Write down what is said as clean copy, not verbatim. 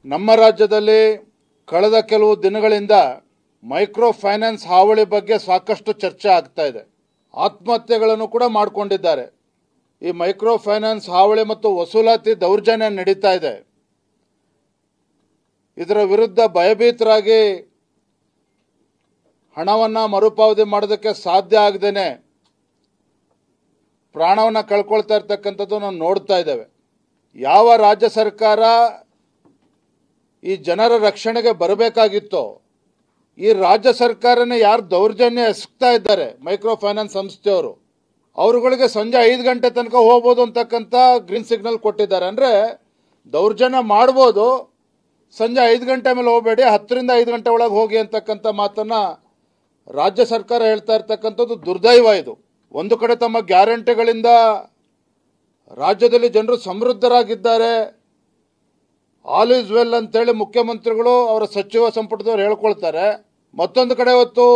ನಮ್ಮ ರಾಜ್ಯದಲ್ಲಿ ಕಳೆದ ಕೆಲವು ದಿನಗಳಿಂದ ಮೈಕ್ರೋ ಫೈನಾನ್ಸ್ ಹಾವಳಿ ಬಗ್ಗೆ ಸಾಕಷ್ಟು ಚರ್ಚೆ ಆಗ್ತಾ ಇದೆ. ಆತ್ಮಹತ್ಯೆಗಳನ್ನು ಕೂಡ ಮಾಡಿಕೊಂಡಿದ್ದಾರೆ. ಈ ಮೈಕ್ರೋ ಫೈನಾನ್ಸ್ ಹಾವಳಿ ಮತ್ತು ವಸೂಲಾತಿ ದೌರ್ಜನ್ಯ ನಡೀತಾ ಇದೆ. ಇದರ ವಿರುದ್ಧ ಭಯಭೀತರಾಗಿ ಹಣವನ್ನು ಮರುಪಾವತಿ ಮಾಡೋದಕ್ಕೆ ಸಾಧ್ಯ ಆಗದೇನೆ ಪ್ರಾಣವನ್ನು ಕಳ್ಕೊಳ್ತಾ ಇರ್ತಕ್ಕಂಥದ್ದು ನಾವು ನೋಡ್ತಾ ಇದ್ದೇವೆ. ಯಾವ ರಾಜ್ಯ ಸರ್ಕಾರ ಈ ಜನರ ರಕ್ಷಣೆಗೆ ಬರಬೇಕಾಗಿತ್ತೋ ಈ ರಾಜ್ಯ ಸರ್ಕಾರನೇ ಯಾರು ದೌರ್ಜನ್ಯ ಎಸಗ್ತಾ ಇದ್ದಾರೆ ಮೈಕ್ರೋ ಫೈನಾನ್ಸ್ ಸಂಸ್ಥೆಯವರು, ಅವರುಗಳಿಗೆ ಸಂಜೆ 5 ಗಂಟೆ ತನಕ ಹೋಗ್ಬೋದು ಅಂತಕ್ಕಂಥ ಗ್ರೀನ್ ಸಿಗ್ನಲ್ ಕೊಟ್ಟಿದ್ದಾರೆ. ಅಂದರೆ ದೌರ್ಜನ್ಯ ಮಾಡ್ಬೋದು, ಸಂಜೆ 5 ಗಂಟೆ ಮೇಲೆ ಹೋಗಬೇಡಿ, 10 ರಿಂದ 5 ಗಂಟೆ ಒಳಗೆ ಹೋಗಿ ಅಂತಕ್ಕಂಥ ಮಾತನ್ನು ರಾಜ್ಯ ಸರ್ಕಾರ ಹೇಳ್ತಾ ಇರ್ತಕ್ಕಂಥದ್ದು ದುರ್ದೈವ. ಇದು ಒಂದು ಕಡೆ ತಮ್ಮ ಗ್ಯಾರಂಟಿಗಳಿಂದ ರಾಜ್ಯದಲ್ಲಿ ಜನರು ಸಮೃದ್ಧರಾಗಿದ್ದಾರೆ, ಆಲ್ ಈಸ್ ವೆಲ್ ಅಂತೇಳಿ ಮುಖ್ಯಮಂತ್ರಿಗಳು ಅವರ ಸಚಿವ ಸಂಪುಟದವರು ಹೇಳ್ಕೊಳ್ತಾರೆ. ಮತ್ತೊಂದು ಕಡೆ ಇವತ್ತು